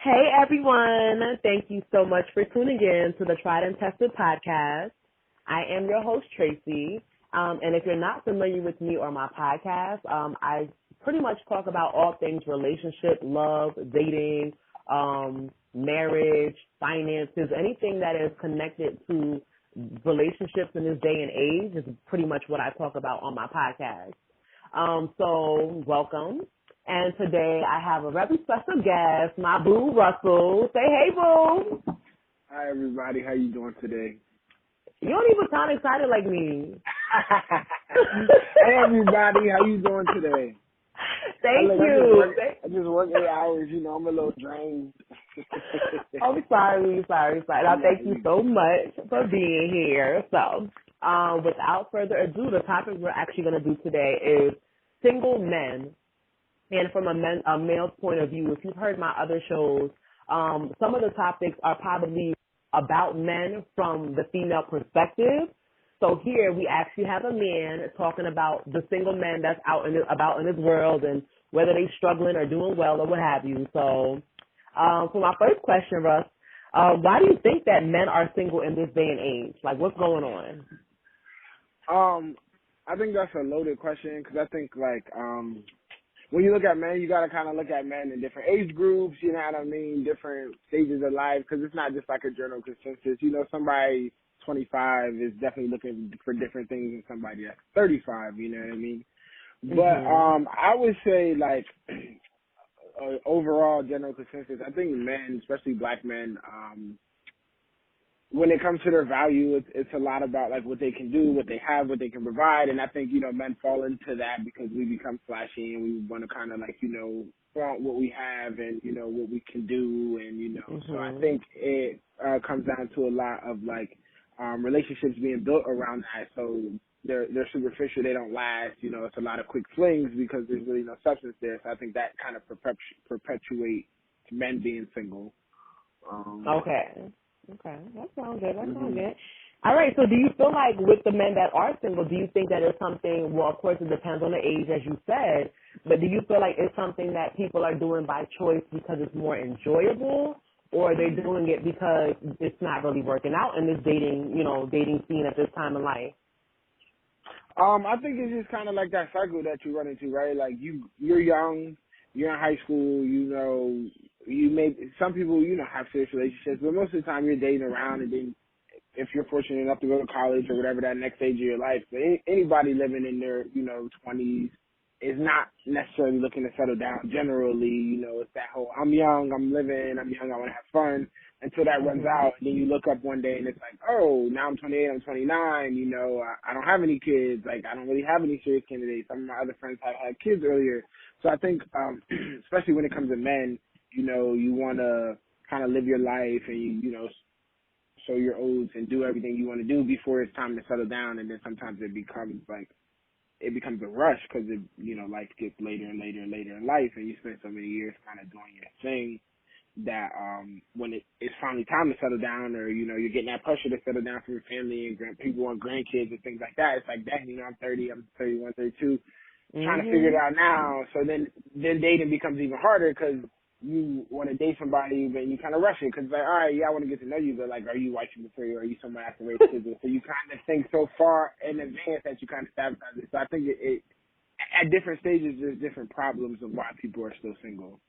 Hey everyone, thank you so much for tuning in to the Tried and Tested podcast. I am your host Tracey, and if you're not familiar with me or my podcast, I pretty much talk about all things relationship, love, dating, marriage, finances, anything that is connected to relationships in this day and age is pretty much what I talk about on my podcast. So welcome. And today I have a very special guest, my boo Russell. Say hey, boo. Hi everybody, how you doing today? You don't even sound excited like me. Hey everybody, how you doing today? Thank you. I just work 8 hours, I'm a little drained. I'm sorry. Now, thank you so much for being here. So, without further ado, the topic we're actually going to do today is single men. And from a male's point of view, if you've heard my other shows, some of the topics are probably about men from the female perspective. So here we actually have a man talking about the single men that's out in his world and whether they're struggling or doing well or what have you. So for my first question, Russ, why do you think that men are single in this day and age? Like, what's going on? I think that's a loaded question because I think, when you look at men, you got to kind of look at men in different age groups, you know what I mean, different stages of life, because it's not just like a general consensus. Somebody 25 is definitely looking for different things than somebody that's 35, you know what I mean? Mm-hmm. But I would say, overall general consensus, I think men, especially black men, when it comes to their value, it's a lot about what they can do, what they have, what they can provide, and I think men fall into that because we become flashy and we want to kind of flaunt what we have and what we can do, and Mm-hmm. So I think it comes down to a lot of relationships being built around that. So they're superficial, they don't last. It's a lot of quick flings because there's really no substance there. So I think that kind of perpetuates men being single. Okay, that sounds good. All right, so do you feel like with the men that are single, do you think that it's something, well, of course it depends on the age, as you said, but do you feel like it's something that people are doing by choice because it's more enjoyable, or are they doing it because it's not really working out in this dating scene at this time in life? I think it's just kind of like that cycle that you run into, right? You're young, you're in high school, some people, have serious relationships, but most of the time you're dating around, and then if you're fortunate enough to go to college or whatever, that next stage of your life. But anybody living in their, 20s is not necessarily looking to settle down. Generally, it's that whole, I'm young, I want to have fun, until that runs out. And then you look up one day and it's like, oh, now I'm 28, I'm 29, I don't have any kids. I don't really have any serious candidates. Some of my other friends have had kids earlier. So I think, especially when it comes to men, you want to kind of live your life and, show your oats and do everything you want to do before it's time to settle down. And then sometimes it becomes a rush because life gets later and later and later in life, and you spend so many years kind of doing your thing that when it's finally time to settle down, or you're getting that pressure to settle down for your family and people want grandkids and things like that, it's like, dang, I'm 30, I'm 31, 32, trying to figure it out now. So then dating becomes even harder because you want to date somebody, but you kind of rush it because all right, yeah, I want to get to know you, but are you wifey material, or are you someone I can raise kids with? So you kind of think so far in advance that you kind of sabotage it. So I think it at different stages there's different problems of why people are still single.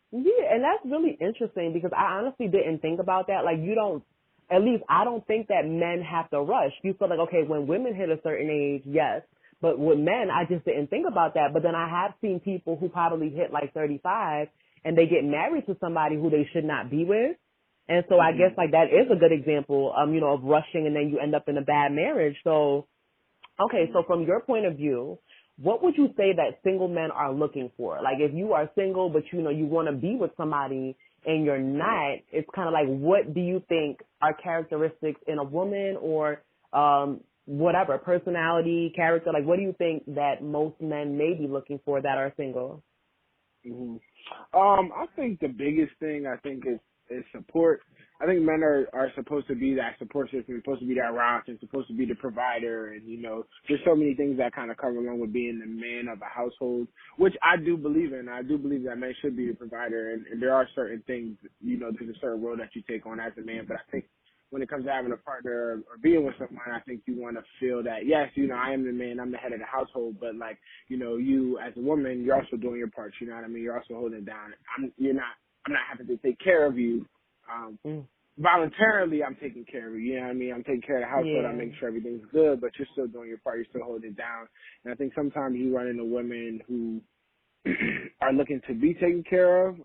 Yeah, and that's really interesting because I honestly didn't think about that. At least I don't think that men have to rush. You feel like, okay, when women hit a certain age, yes. But with men, I just didn't think about that. But then I have seen people who probably hit 35 and they get married to somebody who they should not be with. And so I guess that is a good example, of rushing and then you end up in a bad marriage. So, okay, so from your point of view, what would you say that single men are looking for? If you are single, but you want to be with somebody and you're not, it's kind of what do you think are characteristics in a woman or whatever, personality, character? What do you think that most men may be looking for that are single? I think the biggest thing is support. I think men are supposed to be that support system, supposed to be that rock, and supposed to be the provider, and there's so many things that kind of come along with being the man of a household, which I do believe in. I do believe that men should be the provider, and there are certain things, there's a certain role that you take on as a man, but I think when it comes to having a partner or being with someone, I think you want to feel that, yes, I am the man, I'm the head of the household, but like, you as a woman, you're also doing your part, you know what I mean? You're also holding it down. I'm not having to take care of you. Voluntarily, I'm taking care of you, you know what I mean? I'm taking care of the household, I'm making sure everything's good, but you're still doing your part, you're still holding it down. And I think sometimes you run into women who are looking to be taken care of,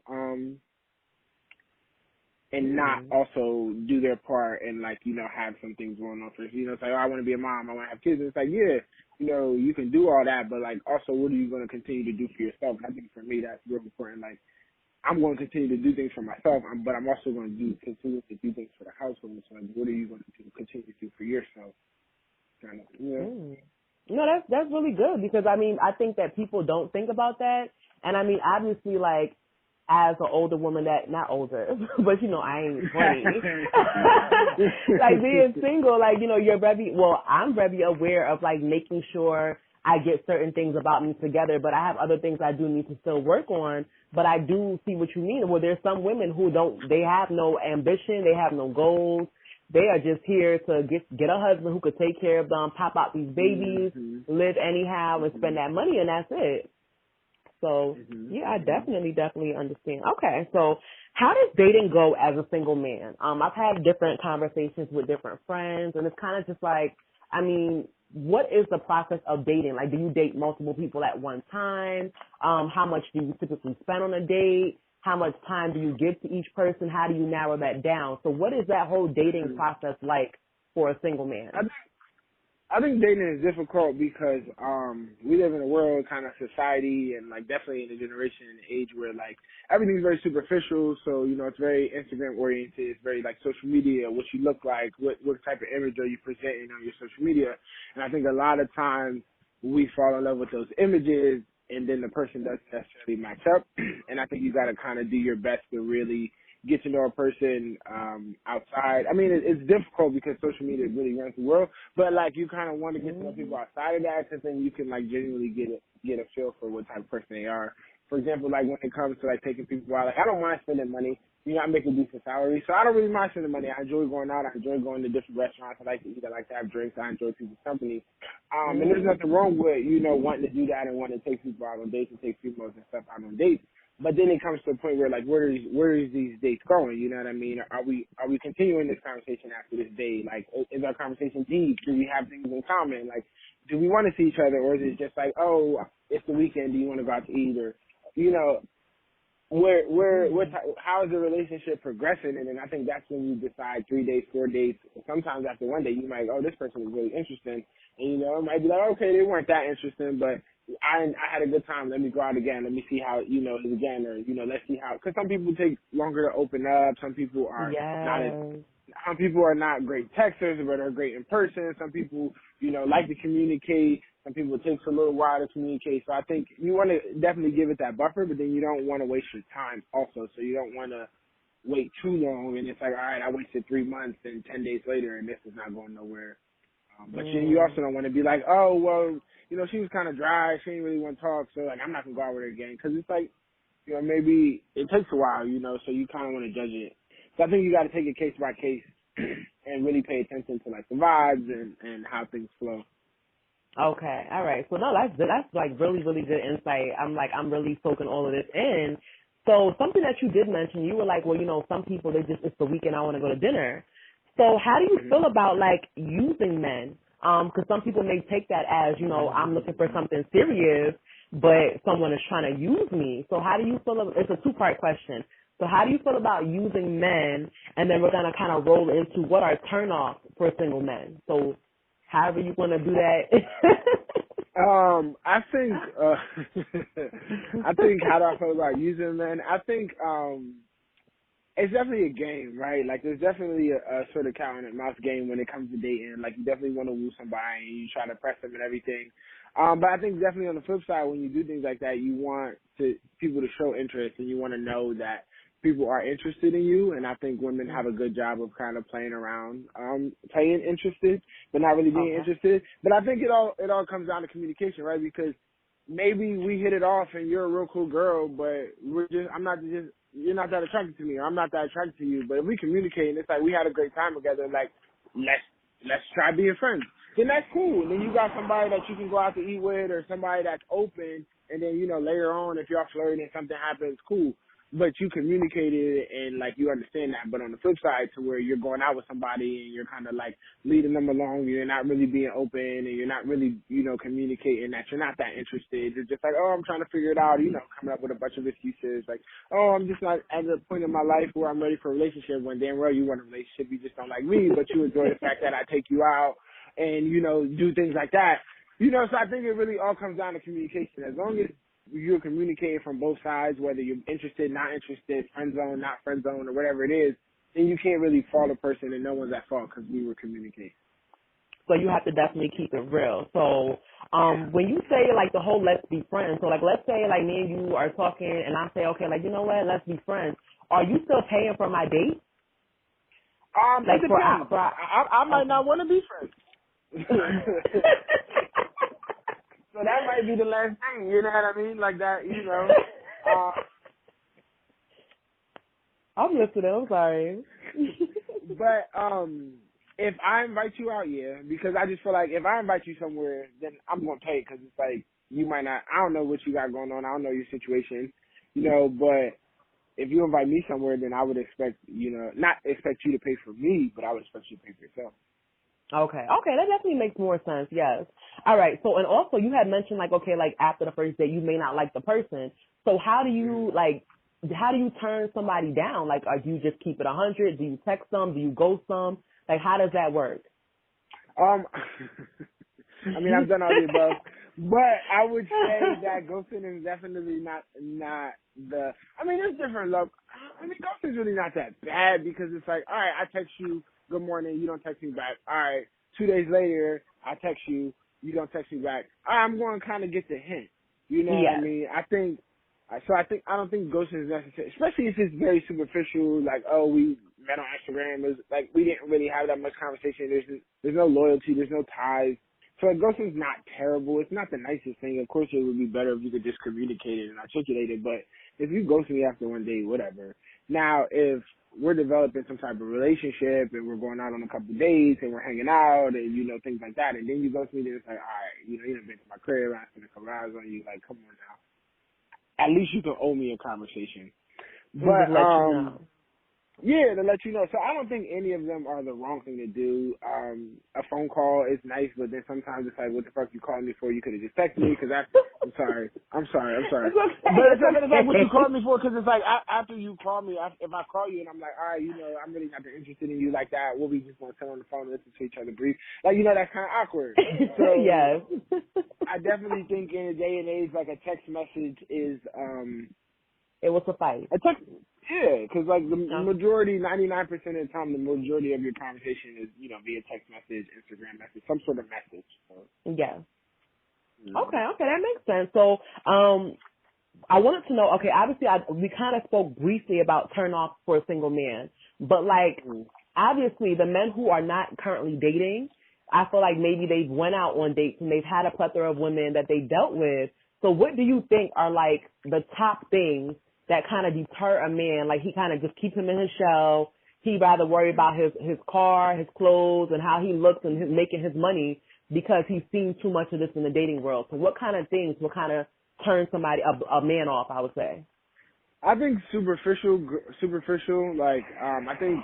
and not also do their part and have some things going on first. It's like, oh, I want to be a mom, I want to have kids. And it's like, yeah, you can do all that, but like also what are you going to continue to do for yourself? And I think for me that's real important. Like I'm going to continue to do things for myself, but I'm also going to continue to do things for the household. So like, what are you going to continue to do for yourself? Kind of, No, that's really good because I mean I think that people don't think about that, and I mean obviously like as an older woman that, not older, but I ain't 20. Like being single, like, I'm very aware of like making sure I get certain things about me together, but I have other things I do need to still work on. But I do see what you mean. Well, there's some women who they have no ambition, they have no goals. They are just here to get a husband who could take care of them, pop out these babies, live anyhow, and spend that money, and that's it. So, yeah, I definitely understand. Okay, so how does dating go as a single man? I've had different conversations with different friends, and it's kind of just like, I mean, what is the process of dating? Like, do you date multiple people at one time? How much do you typically spend on a date? How much time do you give to each person? How do you narrow that down? So what is that whole dating process like for a single man? I think dating is difficult because we live in a world kind of society and like definitely in a generation and age where like everything's very superficial. So, it's very Instagram oriented. It's very like social media, what you look like, what type of image are you presenting on your social media. And I think a lot of times we fall in love with those images and then the person doesn't necessarily match up. And I think you got to kind of do your best to really get to know a person outside. I mean, it's difficult because social media really runs the world, but like you kind of want to get to know people outside of that, because then you can like genuinely get a feel for what type of person they are. For example, like when it comes to like taking people out, like I don't mind spending money. I make a decent salary, so I don't really mind spending money. I enjoy going out. I enjoy going to different restaurants. I like to eat. I like to have drinks. I enjoy people's company. And there's nothing wrong with wanting to do that and wanting to take people out on dates and take females and stuff out on dates. But then it comes to a point where like where is these dates going? You know what I mean? Are we continuing this conversation after this day? Like is our conversation deep? Do we have things in common? Like do we want to see each other, or is it just like, oh, it's the weekend, do you want to go out to eat? Or how is the relationship progressing? And then I think that's when you decide 3 days, 4 dates. Sometimes after one day you might, oh, this person is really interesting, and it might be like, okay, they weren't that interesting, but I had a good time. Let me go out again. Let me see how, it is again, or, let's see how, because some people take longer to open up. Some people are some people are not great texters, but are great in person. Some people, like to communicate. Some people it takes a little while to communicate. So I think you want to definitely give it that buffer, but then you don't want to waste your time also. So you don't want to wait too long and it's like, all right, I wasted 3 months and 10 days later and this is not going nowhere. But you also don't want to be like, oh, well, she was kind of dry. She didn't really want to talk. So, like, I'm not going to go out with her again. Because it's like, maybe it takes a while, so you kind of want to judge it. So I think you got to take it case by case and really pay attention to, like, the vibes and how things flow. Okay. All right. So, no, that's like, really, really good insight. I'm really soaking all of this in. So, something that you did mention, you were like, well, some people, it's the weekend, I want to go to dinner. So how do you feel about, like, using men? Because some people may take that as, I'm looking for something serious, but someone is trying to use me. So how do you feel about, it's a two-part question. So how do you feel about using men? And then we're going to kind of roll into what are turnoffs for single men. So however you want to do that. I think how do I feel about using men? I think, it's definitely a game, right? Like, there's definitely a sort of cat and mouse game when it comes to dating. Like, you definitely want to woo somebody and you try to press them and everything. But I think definitely on the flip side, when you do things like that, you want people to show interest and you want to know that people are interested in you. And I think women have a good job of kind of playing around, playing interested, but not really being interested. But I think it all comes down to communication, right? Because maybe we hit it off and you're a real cool girl, but you're not that attracted to me, or I'm not that attracted to you. But if we communicate and it's like we had a great time together, like let's try being friends, then that's cool. And then you got somebody that you can go out to eat with, or somebody that's open. And then later on, if y'all flirting and something happens, cool. But you communicated and like you understand that. But on the flip side, to where you're going out with somebody and you're kind of like leading them along, you're not really being open and you're not really communicating that you're not that interested. You're just like, oh, I'm trying to figure it out. Coming up with a bunch of excuses like, oh, I'm just not at a point in my life where I'm ready for a relationship. When damn well you want a relationship, you just don't like me, but you enjoy the fact that I take you out and do things like that. So I think it really all comes down to communication. As long as you're communicating from both sides, whether you're interested, not interested, friend zone, not friend zone, or whatever it is, then you can't really fault a person and no one's at fault because we were communicating. So you have to definitely keep it real. So when you say like the whole let's be friends, so like let's say like me and you are talking and I say, okay, like you know what, let's be friends. Are you still paying for my date? Like it depends. I might not want to be friends. So that might be the last thing, you know what I mean? Like that, I'm listening, I'm sorry. But if I invite you out, yeah, because I just feel like if I invite you somewhere, then I'm going to pay because it's like you might not, I don't know what you got going on, I don't know your situation, but if you invite me somewhere, then I would expect, not expect you to pay for me, but I would expect you to pay for yourself. Okay, that definitely makes more sense, yes. All right, so, and also you had mentioned, like, okay, like, after the first date, you may not like the person. So how do you turn somebody down? Like, do you just keep it 100? Do you text them? Do you ghost them? Like, how does that work? I mean, I've done all the above, but I would say that ghosting is definitely not the, I mean, there's different love. I mean, ghosting is really not that bad because it's like, all right, I text you, good morning, you don't text me back. All right, 2 days later, I text you, you don't text me back. All right, I'm going to kind of get the hint. You know what I mean? I don't think ghosting is necessary, especially if it's very superficial, like, oh, we met on Instagram. It was like, we didn't really have that much conversation. There's no loyalty. There's no ties. So like, ghosting's not terrible. It's not the nicest thing. Of course, it would be better if you could just communicate it and articulate it. But if you ghost me after one day, whatever. Now, if we're developing some type of relationship and we're going out on a couple of dates and we're hanging out and, things like that, and then you ghost me, then it's like, all right, you done been to my crib, I spent a couple hours on you, like, come on now. At least you can owe me a conversation. But, yeah, to let you know. So I don't think any of them are the wrong thing to do. A phone call is nice, but then sometimes it's like, what the fuck you calling me for? You could have just texted me because I'm sorry. I'm sorry. It's okay. But it's like what you called me for because it's like after you call me, if I call you and I'm like, all right, I'm really not that interested in you like that. We'll be just going to sit on the phone and listen to each other breathe. Like, that's kind of awkward. So yes. I definitely think in a day and age, like a text message is, it will suffice. A text, yeah, because like the majority, 99% of the time, the majority of your conversation is, via text message, Instagram message, some sort of message. So. Yeah. Okay, that makes sense. So, I wanted to know, okay, obviously we kind of spoke briefly about turnoff for a single man, but like, obviously the men who are not currently dating, I feel like maybe they've went out on dates and they've had a plethora of women that they dealt with. So what do you think are like the top things that kind of deter a man? Like he kind of just keeps him in his shell. He rather worry about his car, his clothes, and how he looks and making his money because he's seen too much of this in the dating world. So what kind of things will kind of turn somebody, a man off, I would say? I think superficial, like, I think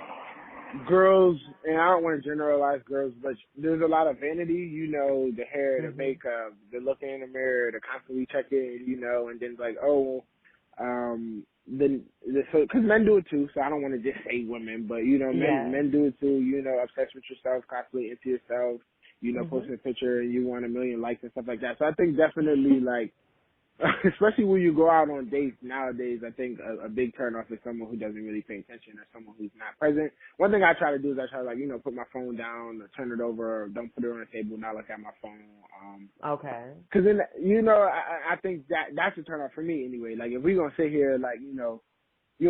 girls, and I don't want to generalize girls, but there's a lot of vanity, the hair, the makeup, the looking in the mirror, the constantly checking, and then like, oh, because men do it too, so I don't want to just say women, but men do it too, obsessed with yourself, constantly into yourself, posting a picture and you want 1 million likes and stuff like that. So I think definitely like especially when you go out on dates nowadays. I think a big turnoff is someone who doesn't really pay attention or someone who's not present. One thing I try to do is I try to, like, put my phone down or turn it over or don't put it on the table, not look at my phone. Okay. Cause then, I think that's a turnoff for me anyway. Like, if we gonna sit here, like, you on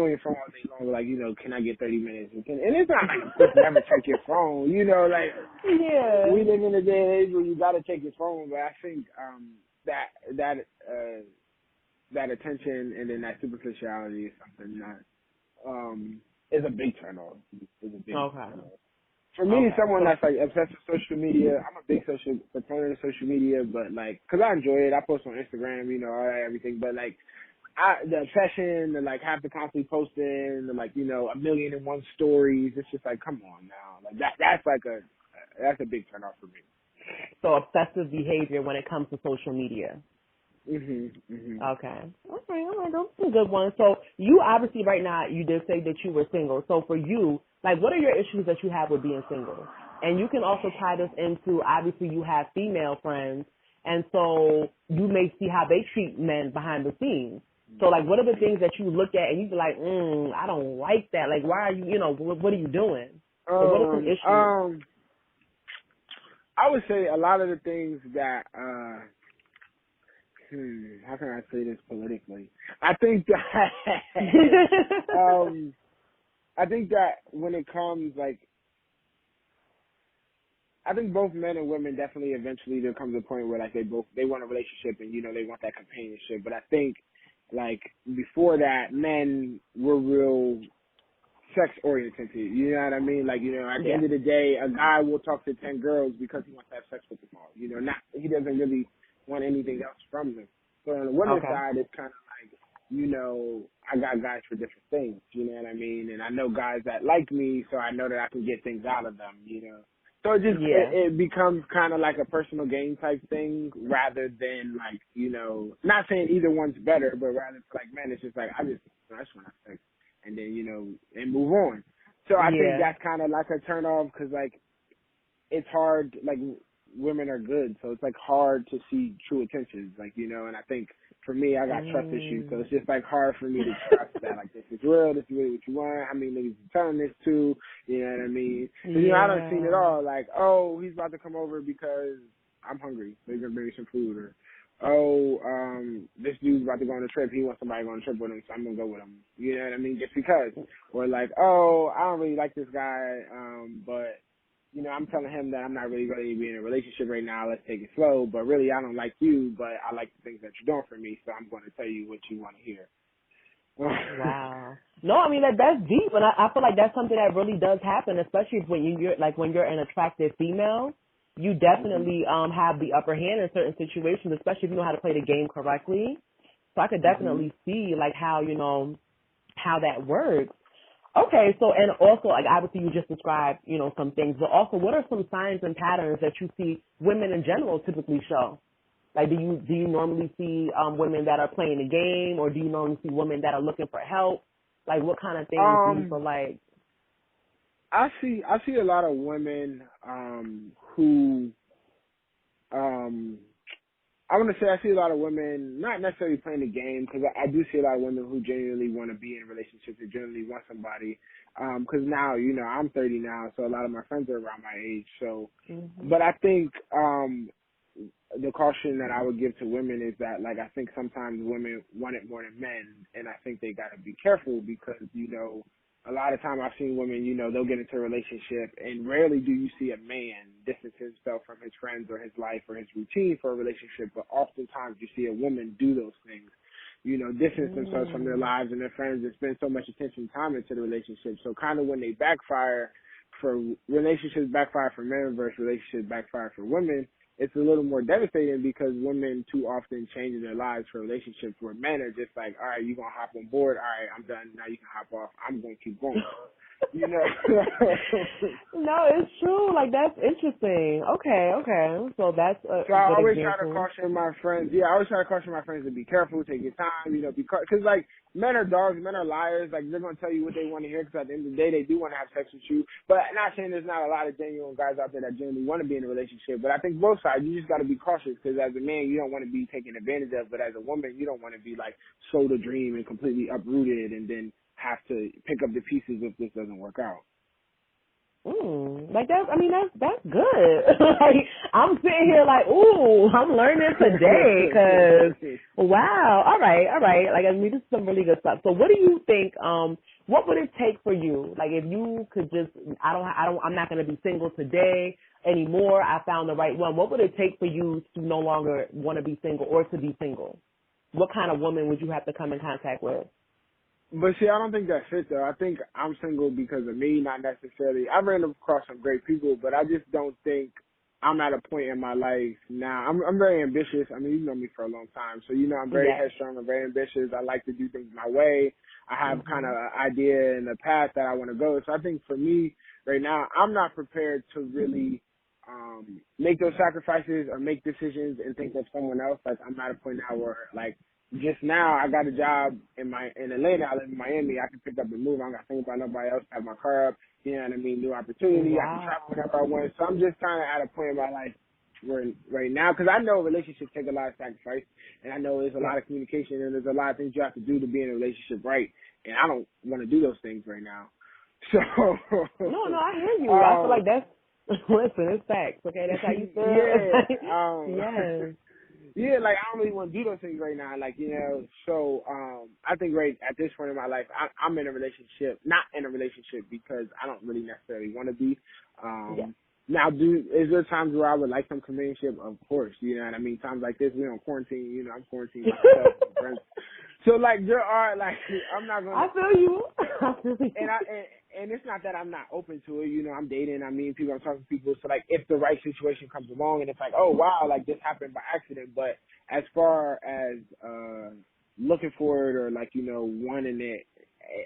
your phone all day long, like, can I get 30 minutes? And it's not like, of course, never check your phone, like, Yeah. we live in a day and age where you gotta check your phone, but I think, that attention and then that superficiality is something that, is a big turnoff. Is a big turnoff. For me, someone that's, like, obsessed with social media, I'm a big proponent of social media, but, like, cause I enjoy it. I post on Instagram, all that, everything, but, like, the obsession, the, like, have to constantly posting, the, like, 1,000,001 stories. It's just like, come on now. Like, that's a big turnoff for me. So obsessive behavior when it comes to social media. Mhm. Okay. All right. Those are some good ones. So you obviously right now, you did say that you were single. So for you, like, what are your issues that you have with being single? And you can also tie this into, obviously you have female friends, and so you may see how they treat men behind the scenes. So, like, what are the things that you look at and you be like, I don't like that. Like, why are you, what are you doing? So what are some issues? I would say a lot of the things that, how can I say this politically? I think that, I think that when it comes, like, I think both men and women definitely eventually there comes a point where, like, they want a relationship and, they want that companionship. But I think, like, before that, men were real sex oriented. You know what I mean? Like, at the end of the day, a guy will talk to 10 girls because he wants to have sex with them all. He doesn't really want anything else from them. So on the women's side, it's kind of like, I got guys for different things. You know what I mean? And I know guys that like me, so I know that I can get things out of them. So it becomes kind of like a personal gain type thing rather than, like, not saying either one's better, but rather for, like, men, it's just like, I just want to have sex and then, and move on. So I think that's kind of like a turn off because, like, it's hard, like, women are good, so it's, like, hard to see true intentions, like, and I think for me, I got trust issues, so it's just, like, hard for me to trust that, like, this is real, this is really what you want, how many niggas you telling this to, you know what I mean? I done seen it all, like, oh, he's about to come over because I'm hungry, so he's gonna bring me some food, or, this dude's about to go on a trip, he wants somebody to go on a trip with him, so I'm gonna go with him, you know what I mean, just because, or, like, oh, I don't really like this guy, but I'm telling him that I'm not really ready to be in a relationship right now. Let's take it slow. But really, I don't like you, but I like the things that you're doing for me, so I'm going to tell you what you want to hear. Wow. No, I mean, that's deep, and I feel like that's something that really does happen, especially when you're an attractive female. You definitely have the upper hand in certain situations, especially if you know how to play the game correctly. So I could definitely see, like, how how that works. Okay, so, and also, like, obviously you just described, some things, but also what are some signs and patterns that you see women in general typically show? Like, do you normally see women that are playing the game, or do you normally see women that are looking for help? Like, what kind of things do you feel like? I see a lot of women who I want to say I see a lot of women not necessarily playing the game, because I do see a lot of women who genuinely want to be in relationships and genuinely want somebody. Because now, I'm 30 now, so a lot of my friends are around my age. So, but I think the caution that I would give to women is that, like, I think sometimes women want it more than men, and I think they got to be careful because, a lot of time I've seen women, they'll get into a relationship, and rarely do you see a man distance himself from his friends or his life or his routine for a relationship, but oftentimes you see a woman do those things, distance themselves from their lives and their friends and spend so much attention and time into the relationship. So kind of when they backfire for relationships, backfire for men versus relationships backfire for women, it's a little more devastating because women too often change their lives for relationships where men are just like, all right, you're going to hop on board. All right, I'm done. Now you can hop off. I'm going to keep going. You know. No, it's true. Like, that's interesting. Okay. So that's a So I good always try to example. caution my friends. Yeah, I always try to caution my friends to be careful, take your time, you know, because like men are dogs, men are liars. Like they're gonna tell you what they want to hear because at the end of the day they do want to have sex with you. But not saying there's not a lot of genuine guys out there that genuinely want to be in a relationship. But I think both sides, you just got to be cautious because as a man you don't want to be taken advantage of, but as a woman you don't want to be like sold a dream and completely uprooted and then have to pick up the pieces if this doesn't work out. Like that's good. Like I'm sitting here like, ooh, I'm learning today. Cause wow, all right. Like this is some really good stuff. So what do you think? What would it take for you? Like if you could just, I'm not gonna be single today anymore. I found the right one. What would it take for you to no longer want to be single or to be single? What kind of woman would you have to come in contact with? But see, I don't think that fits though. I think I'm single because of me, not necessarily. I ran across some great people, but I just don't think I'm at a point in my life now. I'm very ambitious. I mean, you know me for a long time, so you know I'm very Yes. headstrong. I'm very ambitious. I like to do things my way. I have kind of Mhm. an idea and a path that I want to go. So I think for me right now, I'm not prepared to really make those sacrifices or make decisions and think of someone else. Like I'm at a point now where like just now I got a job in Atlanta. I live in Miami. I can pick up and move. I don't got to think about nobody else. Have my car up. You know what I mean? New opportunity. I can travel Wow. whenever I want. So I'm just kind of at a point in my life where right now, because I know relationships take a lot of sacrifice, and I know there's a Yeah. lot of communication, and there's a lot of things you have to do to be in a relationship right. And I don't want to do those things right now. So, No, I hear you. I feel like that's listen, it's facts. Okay, that's how you feel. It's yeah, like, yes. yeah, like I don't really want to do those things right now. Like, you know, so I think right at this point in my life, I'm in a relationship, not in a relationship because I don't really necessarily want to be. Yeah. Now, is there times where I would like some companionship? Of course, you know what I mean. Times like this, we're on quarantine. You know, I'm quarantined myself and friends. So like there are like I'm not gonna I feel you. I feel and you. and it's not that I'm not open to it. You know, I'm dating, I mean people, I'm talking to people. So like if the right situation comes along and it's like, oh wow, like this happened by accident. But as far as looking for it or like, you know, wanting it,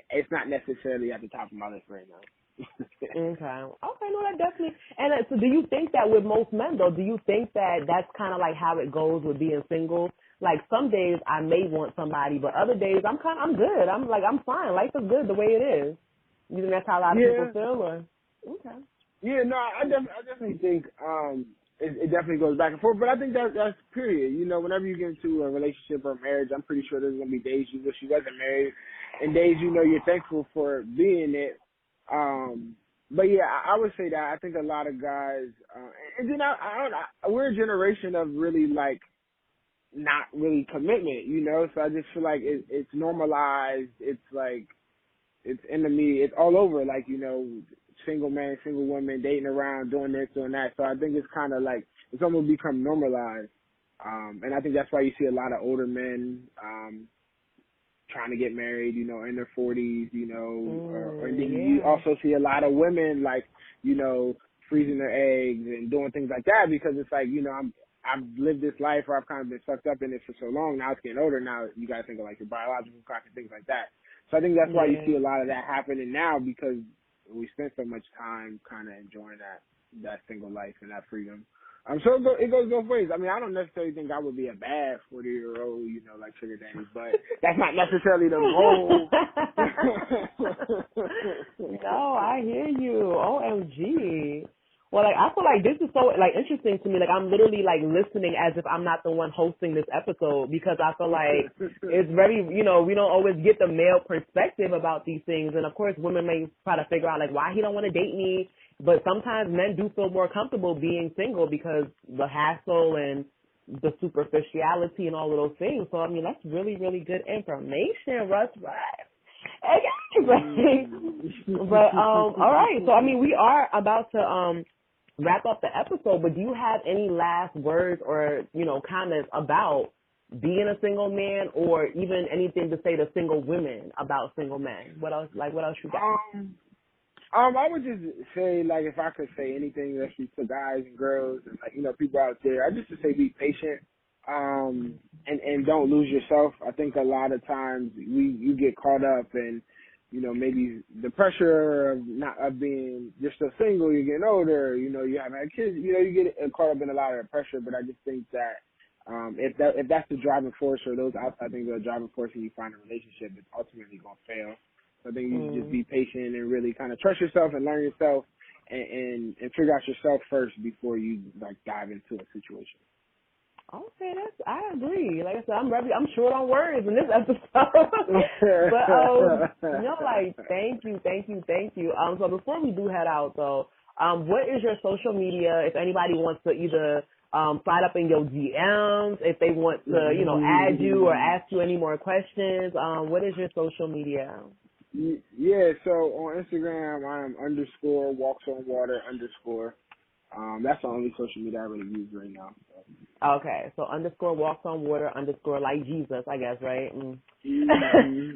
it's not necessarily at the top of my list right now. Okay. Okay, no, that definitely. And so do you think that with most men, though, do you think that that's kind of like how it goes with being single? Like some days I may want somebody, but other days I'm good. I'm fine. Life is good the way it is. You think that's how a lot of people Yeah. feel, or? Okay. Yeah, no, I definitely think it definitely goes back and forth. But I think that's period. You know, whenever you get into a relationship or marriage, I'm pretty sure there's gonna be days you wish you wasn't married, and days you know you're thankful for being it. But yeah, I would say that I think a lot of guys, and then we're a generation of really like not really commitment. You know, so I just feel like it's normalized. It's like it's enemy. It's all over. Like, you know, single man, single woman, dating around, doing this, doing that. So I think it's kind of like it's almost become normalized. And I think that's why you see a lot of older men trying to get married, you know, in their 40s, you know, or then you Yeah. also see a lot of women like, you know, freezing their eggs and doing things like that because it's like, you know, I've lived this life where I've kind of been sucked up in it for so long. Now it's getting older. Now you got to think of like your biological clock and things like that. So I think that's why you Yeah. see a lot of that happening now because we spent so much time kind of enjoying that single life and that freedom. So it goes both ways. I mean, I don't necessarily think I would be a bad 40-year-old, you know, like sugar daddy, but that's not necessarily the goal. No, I hear you. OMG. Well, like I feel like this is so like interesting to me. Like I'm literally like listening as if I'm not the one hosting this episode because I feel like it's very, you know, we don't always get the male perspective about these things. And of course, women may try to figure out like why he don't want to date me. But sometimes men do feel more comfortable being single because the hassle and the superficiality and all of those things. So I mean, that's really, really good information, Russ. Right? Okay, but all right. So I mean, we are about to wrap up the episode. But do you have any last words or comments about being a single man, or even anything to say to single women about single men? What else? Like, what else you got? I would just say, like, if I could say anything, especially to guys and girls and, like, you know, people out there, I just to say be patient, and don't lose yourself. I think a lot of times you get caught up in maybe the pressure of being, you're still single, you're getting older, you haven't had kids, you get caught up in a lot of that pressure. But I just think that if that's the driving force, or those outside things are the driving force, and you find a relationship, it's ultimately going to fail. So I think you should just be patient and really kind of trust yourself and learn yourself and figure out yourself first before you dive into a situation. Okay, I agree. Like I said, I'm short on words in this episode. But thank you. So before we do head out though, what is your social media if anybody wants to either slide up in your DMs, if they want to, add you or ask you any more questions, what is your social media? Yeah, so on Instagram I'm _walksonwater_. That's the only social media I really use right now. So. Okay, so _walksonwater_ like Jesus, I guess, right? Mm-hmm.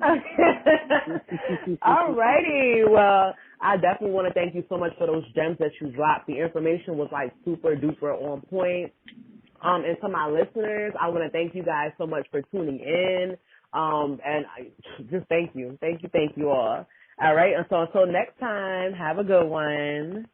Alrighty, well, I definitely want to thank you so much for those gems that you dropped. The information was super duper on point. And to my listeners, I want to thank you guys so much for tuning in. And just thank you all. All right, and so until next time, have a good one.